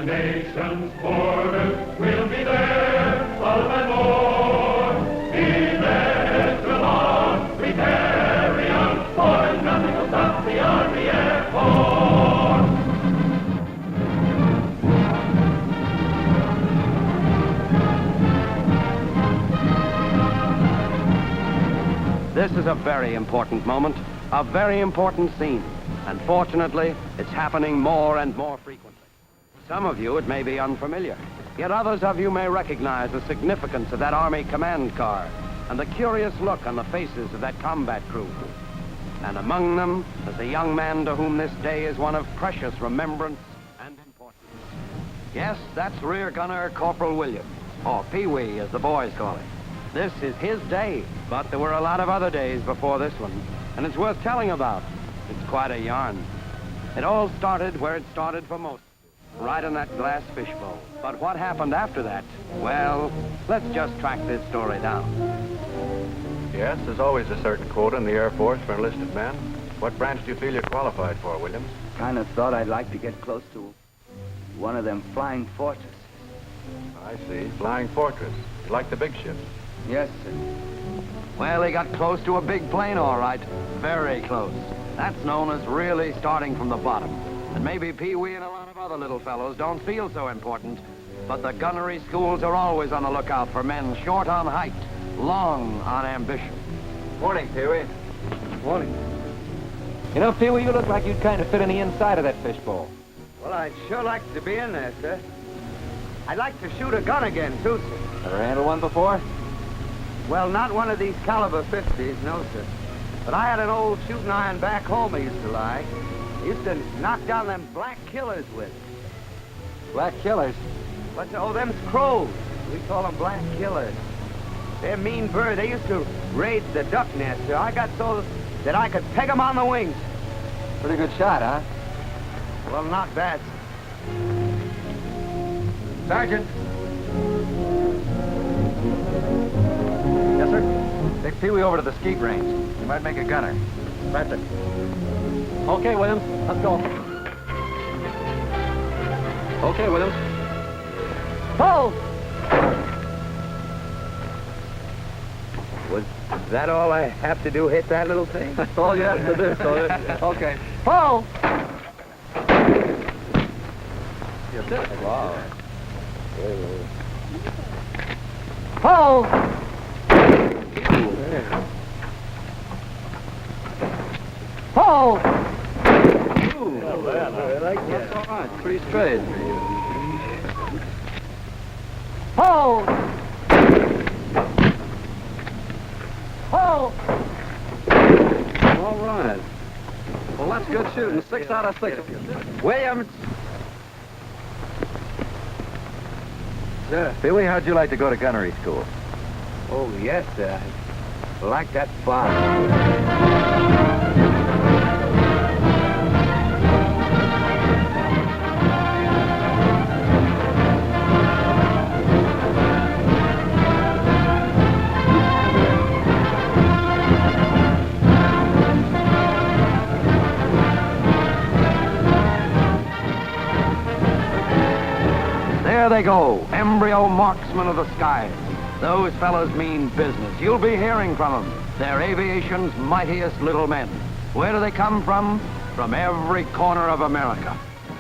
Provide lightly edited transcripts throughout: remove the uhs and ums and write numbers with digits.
the nation's borders, we'll be there, love and more. Be led along, we carry on, for nothing will stop the Army Air Force. This is a very important moment, a very important scene. And fortunately, it's happening more and more frequently. Some of you, it may be unfamiliar, yet others of you may recognize the significance of that Army command car and the curious look on the faces of that combat crew. And among them is a young man to whom this day is one of precious remembrance and importance. Yes, that's Rear Gunner Corporal Williams, or Pee-wee as the boys call him. This is his day, but there were a lot of other days before this one, and it's worth telling about. It's quite a yarn. It all started where it started for most, right in that glass fishbowl. But what happened after that? Well, let's just track this story down. Yes, there's always a certain quota in the Air Force for enlisted men. What branch do you feel you're qualified for, Williams? Kind of thought I'd like to get close to one of them flying fortresses. I see. Flying Fortress. You like the big ships? Yes, sir. Well, he got close to a big plane, all right. Very close. That's known as really starting from the bottom. And maybe Pee-wee and a lot of other little fellows don't feel so important, but the gunnery schools are always on the lookout for men short on height, long on ambition. Morning, Pee-wee. Morning. You know, Pee-wee, you look like you'd kind of fit in the inside of that fishbowl. Well, I'd sure like to be in there, sir. I'd like to shoot a gun again, too, sir. Ever handled one before? Well, not one of these caliber 50s, no, sir. But I had an old shooting iron back home I used to like. I used to knock down them black killers with it. Black killers? What's, oh, them's crows. We call them black killers. They're mean birds. They used to raid the duck nest, sir. I got so that I could peg them on the wings. Pretty good shot, huh? Well, not bad, sir. Sergeant. Yes, sir? Take Pee-wee over to the skeet range. You might make a gunner. That's it. Okay, Williams. Let's go. Okay, Williams. Pull! Was that all I have to do, hit that little thing? That's all you have to do, soldier. Okay. Pull! You did it. Wow. Pull! Pull! I like that. That's all right. Pretty straight. Pull! Pull! All right. Well, that's good shooting. 6 out of 6. Williams! Sir. Pee-wee, how'd you like to go to gunnery school? Oh, yes, sir. I like that far. There they go, embryo marksmen of the skies. Those fellows mean business. You'll be hearing from them. They're aviation's mightiest little men. Where do they come from? From every corner of America.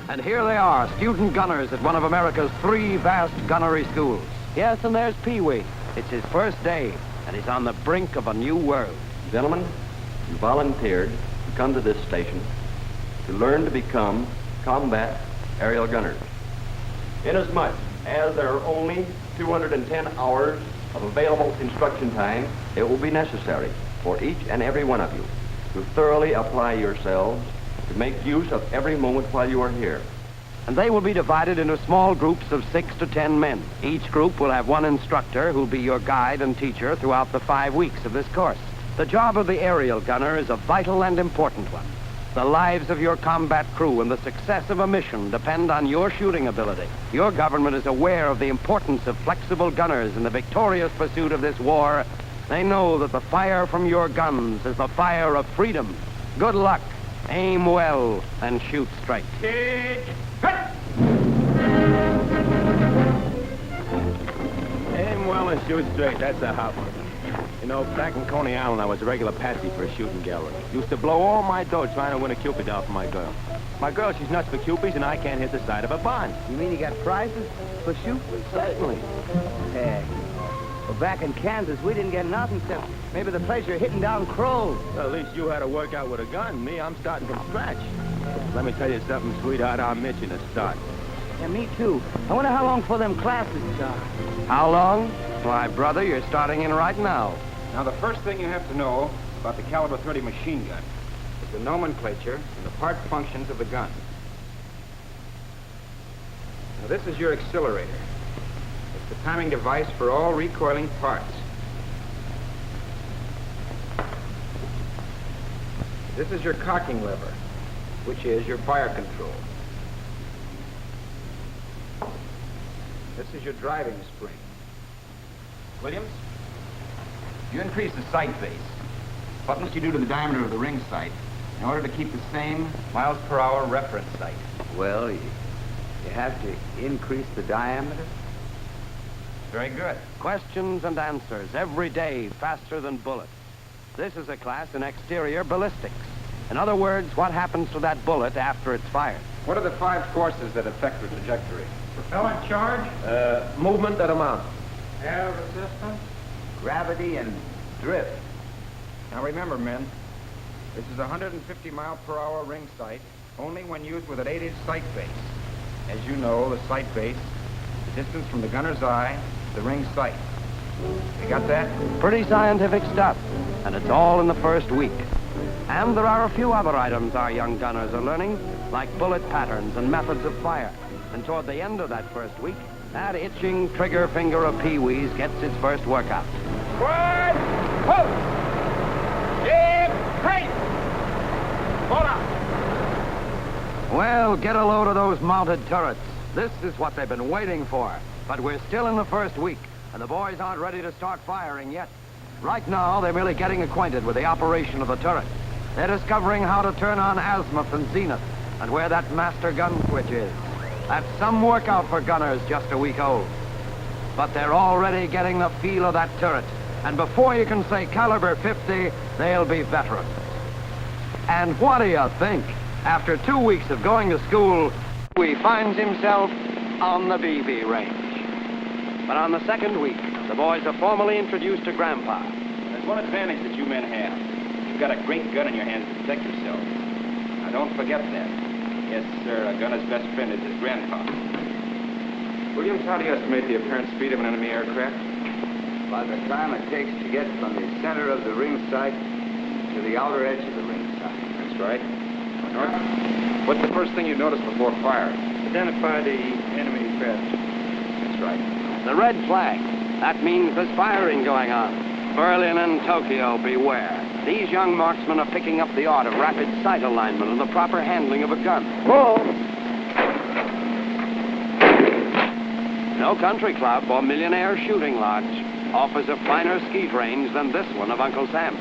And here they are, student gunners at one of America's 3 vast gunnery schools. Yes, and there's Pee-wee. It's his first day, and he's on the brink of a new world. Gentlemen, you volunteered to come to this station to learn to become combat aerial gunners. Inasmuch as there are only 210 hours of available instruction time, it will be necessary for each and every one of you to thoroughly apply yourselves to make use of every moment while you are here. And they will be divided into small groups of 6 to 10 men. Each group will have one instructor who'll be your guide and teacher throughout the 5 weeks of this course. The job of the aerial gunner is a vital and important one. The lives of your combat crew and the success of a mission depend on your shooting ability. Your government is aware of the importance of flexible gunners in the victorious pursuit of this war. They know that the fire from your guns is the fire of freedom. Good luck. Aim well and shoot straight. Kick! Hut! and shoot straight. That's a hot one. You know, back in Coney Island, I was a regular patsy for a shooting gallery. Used to blow all my dough trying to win a Cupid doll for my girl. My girl, she's nuts for Cupids, and I can't hit the side of a barn. You mean you got prizes for shooting? Certainly. Hey. Well, back in Kansas, we didn't get nothing except maybe the pleasure of hitting down crows. Well, at least you had to work out with a gun. Me, I'm starting from scratch. Let me tell you something, sweetheart. I'm itching to start. Yeah, me too. I wonder how long before them classes start. How long? Why, brother, you're starting in right now. Now, the first thing you have to know about the caliber 30 machine gun is the nomenclature and the part functions of the gun. Now, this is your accelerator. It's the timing device for all recoiling parts. This is your cocking lever, which is your fire control. This is your driving spring. Williams, you increase the sight base. What must you do to the diameter of the ring sight in order to keep the same miles per hour reference sight? Well, you have to increase the diameter. Very good. Questions and answers every day, faster than bullets. This is a class in exterior ballistics. In other words, what happens to that bullet after it's fired? What are the 5 forces that affect the trajectory? Propellant charge, Movement at a mount. air resistance. Gravity and drift. Now remember, men, this is a 150 mile per hour ring sight only when used with an 8-inch sight base. As you know, the sight base is the distance from the gunner's eye to the ring sight. You got that? Pretty scientific stuff, and it's all in the first week. And there are a few other items our young gunners are learning, like bullet patterns and methods of fire. And toward the end of that first week, that itching trigger finger of Pee-wee's gets its first workout. One, hold. Give, hey. Hold on. Well, get a load of those mounted turrets. This is what they've been waiting for. But we're still in the first week, and the boys aren't ready to start firing yet. Right now, they're merely getting acquainted with the operation of the turret. They're discovering how to turn on azimuth and zenith, and where that master gun switch is. That's some workout for gunners just a week old. But they're already getting the feel of that turret, and before you can say caliber 50, they'll be veterans. And what do you think? After 2 weeks of going to school, he finds himself on the BB range. But on the second week, the boys are formally introduced to Grandpa. There's one advantage that you men have. You've got a great gun in your hands to protect yourselves. Now, don't forget that. Yes, sir, a gunner's best friend is his grandpa. Williams, how do you estimate the apparent speed of an enemy aircraft? By the time it takes to get from the center of the ring sight to the outer edge of the ring sight. That's right. North, what's the first thing you notice before firing? Identify the enemy craft. That's right. The red flag. That means there's firing going on. Berlin and Tokyo, beware. These young marksmen are picking up the art of rapid sight alignment and the proper handling of a gun. Whoa! No country club or millionaire shooting lodge offers a finer skeet range than this one of Uncle Sam's,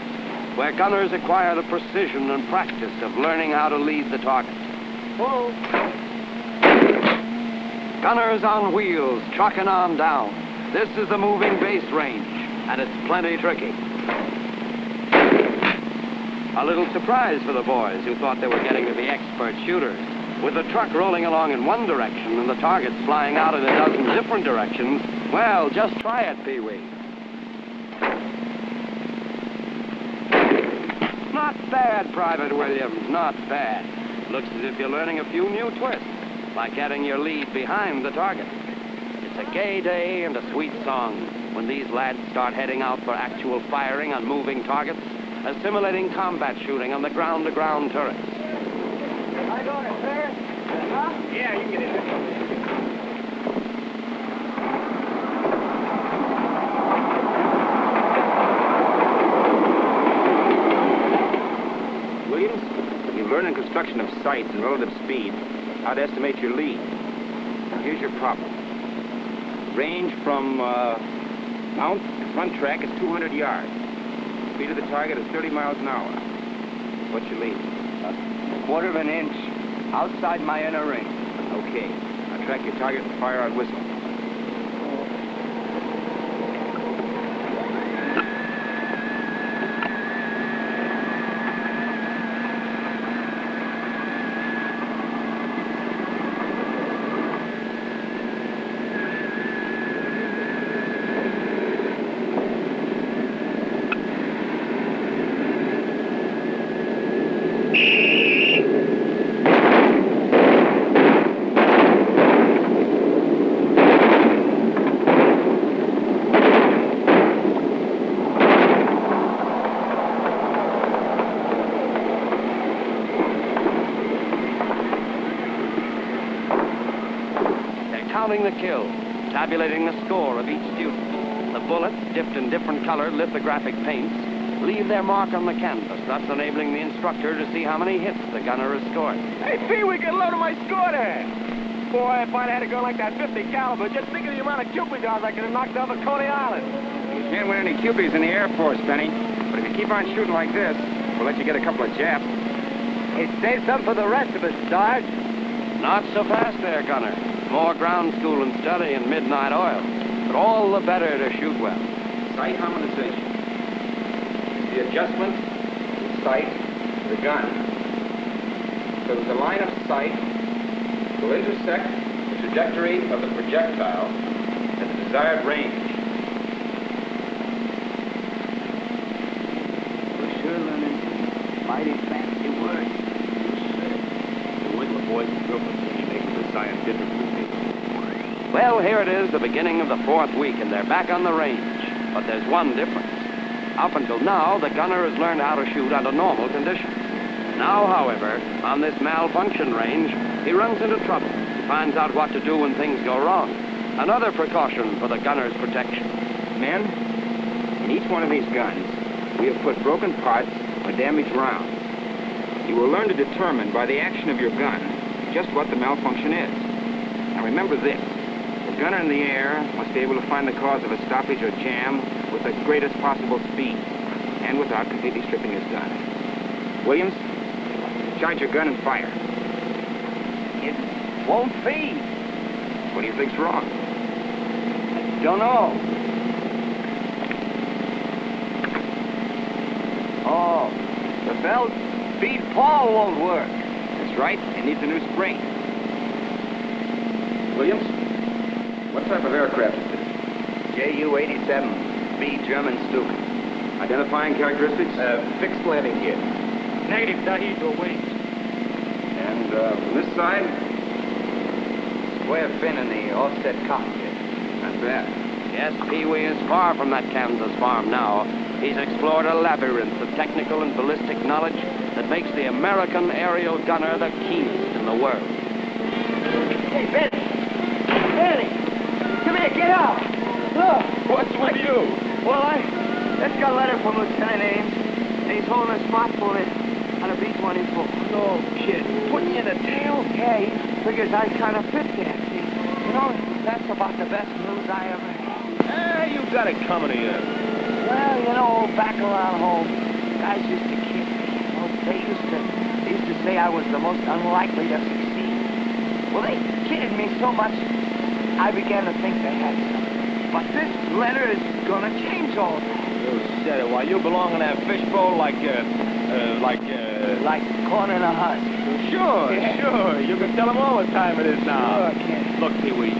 where gunners acquire the precision and practice of learning how to lead the target. Whoa! Gunners on wheels, trucking on down. This is the moving base range, and it's plenty tricky. A little surprise for the boys who thought they were getting to be expert shooters. With the truck rolling along in one direction and the targets flying out in a dozen different directions, well, just try it, Pee-wee. Not bad, Private Williams, not bad. Looks as if you're learning a few new twists, like getting your lead behind the target. It's a gay day and a sweet song when these lads start heading out for actual firing on moving targets, assimilating combat shooting on the ground-to-ground turrets. I got it, sir. Huh? Yeah, you can get in there. Williams, you've learned in construction of sights and relative speed how to estimate your lead. Here's your problem. Range from mount to front track is 200 yards. Speed of the target is 30 miles an hour. What's your lead? A quarter of an inch outside my inner ring. Okay. Now track your target and fire on whistle. Counting the kills, tabulating the score of each student. The bullets, dipped in different colored lithographic paints, leave their mark on the canvas, thus enabling the instructor to see how many hits the gunner has scored. Hey, Pee, we get a load of my score there. Boy, if I'd had a gun like that 50 caliber, just think of the amount of Cupids I could have knocked off at Coney Island. You can't win any Cupies in the Air Force, Benny. But if you keep on shooting like this, we'll let you get a couple of Japs. Hey, save some for the rest of us, Sarge. Not so fast there, gunner. More ground school and study and midnight oil. But all the better to shoot well. Sight harmonization. The adjustment of sight to the gun. So that the line of sight will intersect the trajectory of the projectile at the desired range. We're sure learning mighty fancy words. Wait till the boys and girls see me making the scientific movie. Well, here it is, the beginning of the 4th week, and they're back on the range. But there's one difference. Up until now, the gunner has learned how to shoot under normal conditions. Now, however, on this malfunction range, he runs into trouble. He finds out what to do when things go wrong. Another precaution for the gunner's protection. Men, in each one of these guns, we have put broken parts or damaged rounds. You will learn to determine by the action of your gun just what the malfunction is. Now remember this. The gunner in the air must be able to find the cause of a stoppage or jam with the greatest possible speed and without completely stripping his gun. Williams, charge your gun and fire. It won't feed. What do you think's wrong? Don't know. Oh, the belt feed Paul won't work. That's right. It needs a new spring. Williams, what type of aircraft is this? Ju-87B German Stuka. Identifying characteristics? Fixed landing gear. Negative, Dahid, or wings. And from this side? Square fin in the offset cockpit. Not bad. Yes, Pee-wee is far from that Kansas farm now. He's explored a labyrinth of technical and ballistic knowledge that makes the American aerial gunner the keenest in the world. Hey, Benny! Benny! Come here, get out! Look! What's with you? Well, I just got a letter from Lieutenant Ames, and he's holding a smartphone on a B-24. No kid. Putting you in a tail? Yeah, he figures I kind of fit there, see? You know, that's about the best news I ever had. You got it coming to you. Well, you know, back around home, guys used to kid me. You know, they used to say I was the most unlikely to succeed. Well, they kidded me so much, I began to think they had something. But this letter is gonna change all that. You said it. Why, you belong in that fishbowl like Like corn in a husk. Sure, Yeah. sure. You can tell them all what time it is now. Sure, kid. Look, Pee-wee,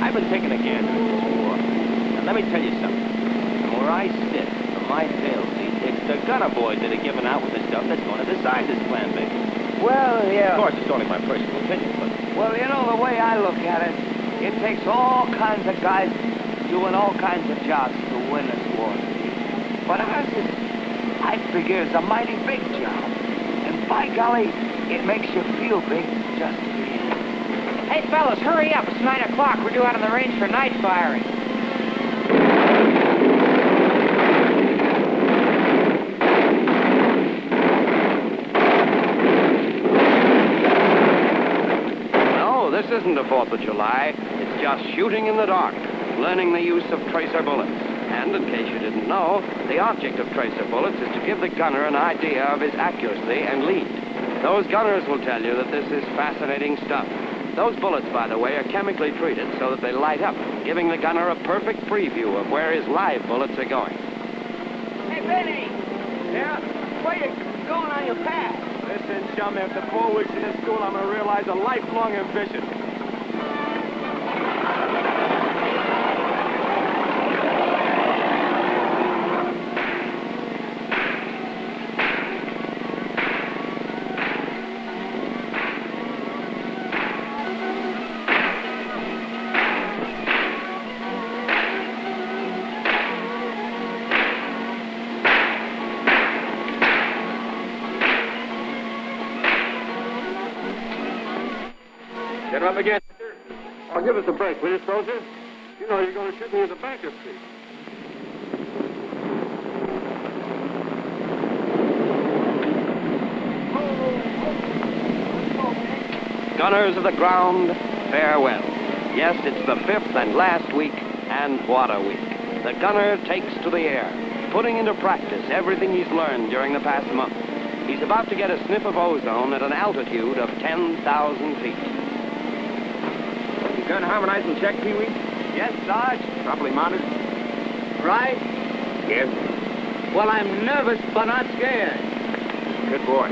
I've been taking a gander at this war. And let me tell you something. From where I sit, from my tail seat, it's the gunner boys that are giving out with the stuff that's going to decide this plan, baby. Well, yeah. Of course, it's only my personal opinion, but... Well, you know, the way I look at it, it takes all kinds of guys doing all kinds of jobs to win this war. But ours is, I figure, is a mighty big job. And by golly, it makes you feel big just to be in it. Hey, fellas, hurry up. It's 9 o'clock. We're due out on the range for night firing. No, this isn't a 4th of July. It's just shooting in the dark, learning the use of tracer bullets. And in case you didn't know, the object of tracer bullets is to give the gunner an idea of his accuracy and lead. Those gunners will tell you that this is fascinating stuff. Those bullets, by the way, are chemically treated so that they light up, giving the gunner a perfect preview of where his live bullets are going. Hey, Benny! Yeah? Where you going on your path? Listen, chum, after 4 weeks in this school, I'm going to realize a lifelong ambition. Get up again. Oh, give us a break, will you, soldier? You know you're going to shoot me in the bankruptcy. Gunners of the ground, farewell. Yes, it's the 5th and last week, and what a week. The gunner takes to the air, putting into practice everything he's learned during the past month. He's about to get a sniff of ozone at an altitude of 10,000 feet. You gun harmonized and check, Pee-wee? Yes, Sarge. Properly mounted? Right? Yes. Well, I'm nervous, but not scared. Good boy.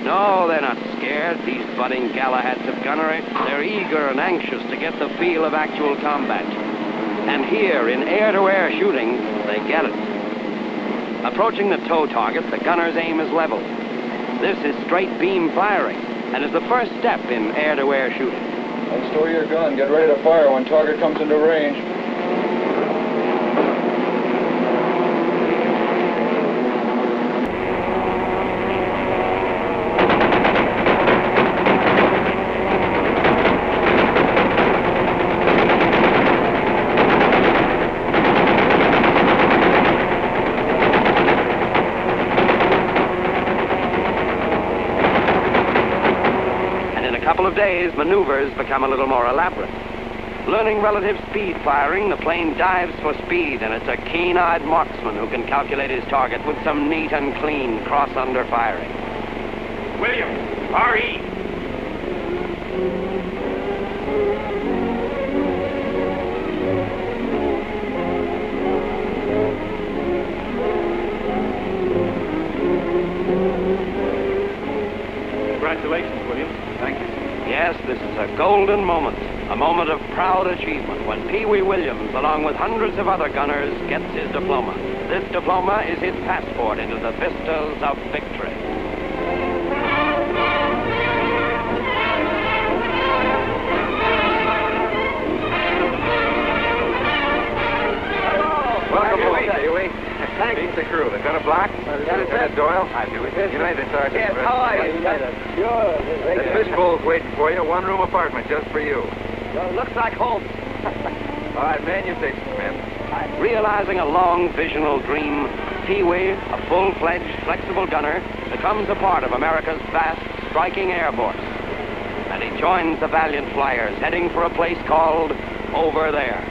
No, they're not scared, these budding Galahads of gunnery. They're eager and anxious to get the feel of actual combat. And here, in air-to-air shooting, they get it. Approaching the tow target, the gunner's aim is level. This is straight beam firing, and is the first step in air-to-air shooting. Unstow your gun. Get ready to fire when target comes into range. Days, maneuvers become a little more elaborate. Learning relative speed firing, the plane dives for speed, and it's a keen-eyed marksman who can calculate his target with some neat and clean cross-under firing. Williams, R.E. Congratulations, Williams. Thank you. Yes, this is a golden moment, a moment of proud achievement when Pee-wee Williams, along with hundreds of other gunners, gets his diploma. This diploma is his passport into the vistas of victory. Welcome home, Pee-wee. Thank Meet the crew. The gunner block. Lieutenant Doyle. Hi, Pee-wee. United Sergeant. Yes, how are you? Sure. The fishbowl's waiting for you. One-room apartment just for you. Well, it looks like home. All right, man your stations, man. Realizing a long visional dream, Pee-wee, a full-fledged, flexible gunner, becomes a part of America's vast, striking air force. And he joins the valiant flyers heading for a place called Over There.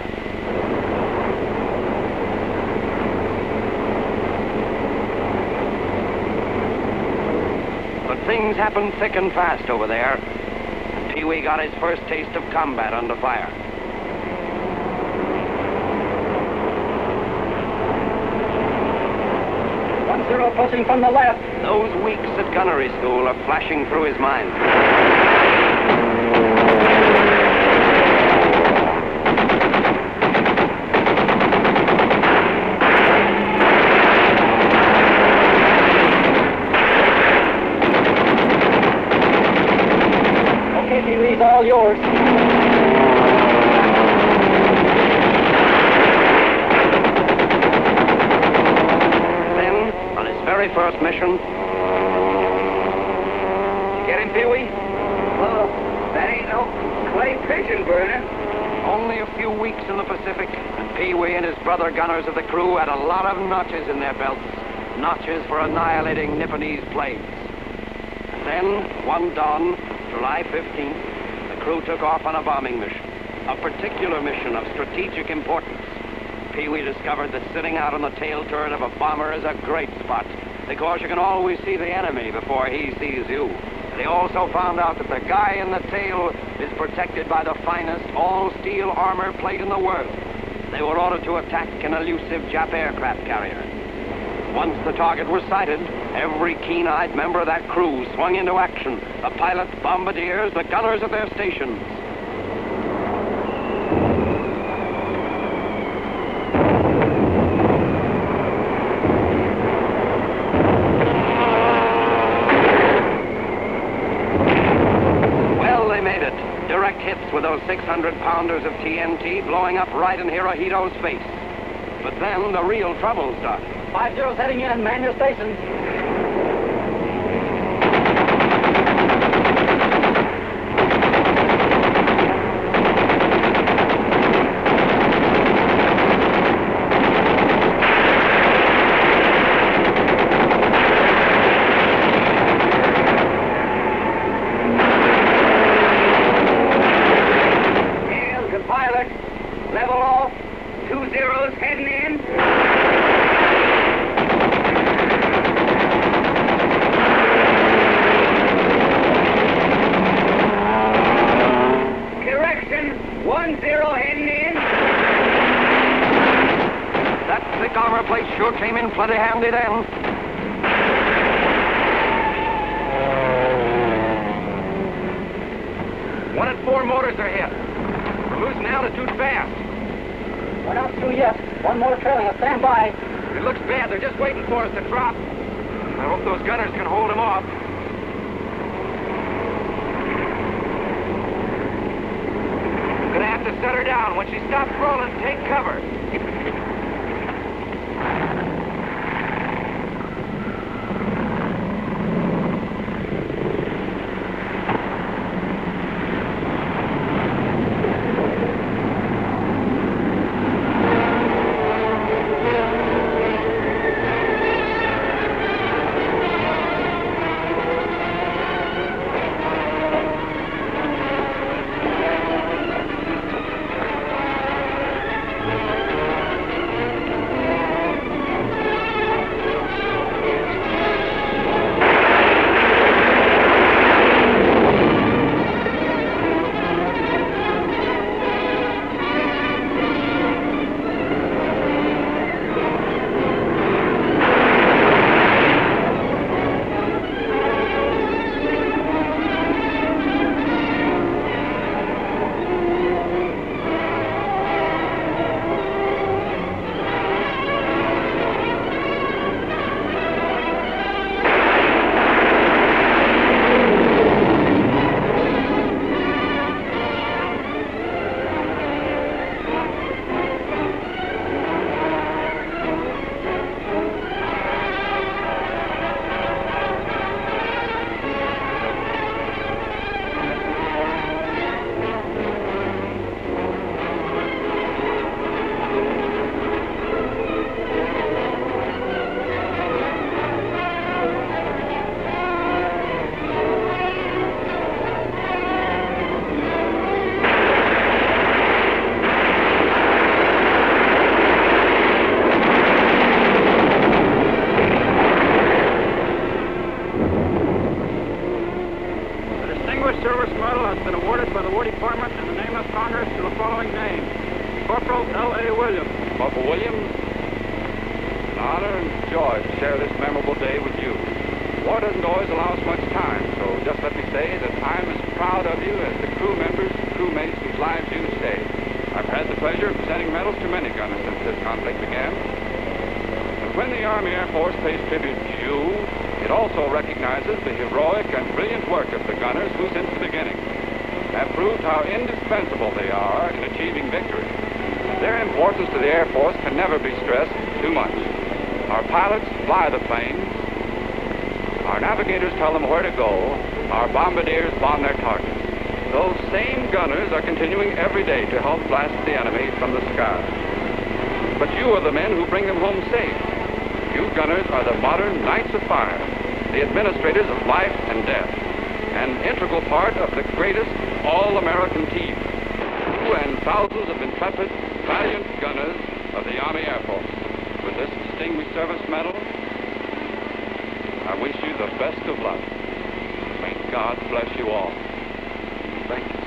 But things happen thick and fast over there. Pee-wee got his first taste of combat under fire. 1-0 approaching from the left. Those weeks at gunnery school are flashing through his mind. Okay, Pee-wee's all yours. Very first mission. You get him, Pee-wee? Well, that ain't no clay pigeon burner. Only a few weeks in the Pacific, and Pee-wee and his brother gunners of the crew had a lot of notches in their belts. Notches for annihilating Nipponese planes. And then, one dawn, July 15th, the crew took off on a bombing mission. A particular mission of strategic importance. Pee-wee discovered that sitting out on the tail turret of a bomber is a great spot, because you can always see the enemy before he sees you. And he also found out that the guy in the tail is protected by the finest all-steel armor plate in the world. They were ordered to attack an elusive Jap aircraft carrier. Once the target was sighted, every keen-eyed member of that crew swung into action. The pilots, bombardiers, the gunners at their stations. Direct hits with those 600-pounders of TNT blowing up right in Hirohito's face. But then the real trouble started. 5-0's heading in. Man your stations. came in plenty handy then. One and four motors are hit. We're losing altitude fast. We're not through yet. One more trailing us. Stand by. It looks bad. They're just waiting for us to drop. I hope those gunners can hold them off. Gonna have to set her down. When she stops rolling, take cover. Service Medal has been awarded by the War Department in the name of Congress to the following names. Corporal L.A. Williams. Corporal Williams, an honor and joy to share this memorable day with you. War doesn't always allow us much time, so just let me say that I'm as proud of you as the crew members and crewmates whose lives you saved. I've had the pleasure of presenting medals to many gunners since this conflict began. And when the Army Air Force pays tribute to you, it also recognizes the heroic and brilliant work of the gunners who, since the beginning, have proved how indispensable they are in achieving victory. Their importance to the Air Force can never be stressed too much. Our pilots fly the planes. Our navigators tell them where to go. Our bombardiers bomb their targets. Those same gunners are continuing every day to help blast the enemy from the sky. But you are the men who bring them home safe. You gunners are the modern knights of fire, the administrators of life and death, an integral part of the greatest all-American team. You and thousands of intrepid, valiant gunners of the Army Air Force. With this distinguished service medal, I wish you the best of luck. May God bless you all. Thank you.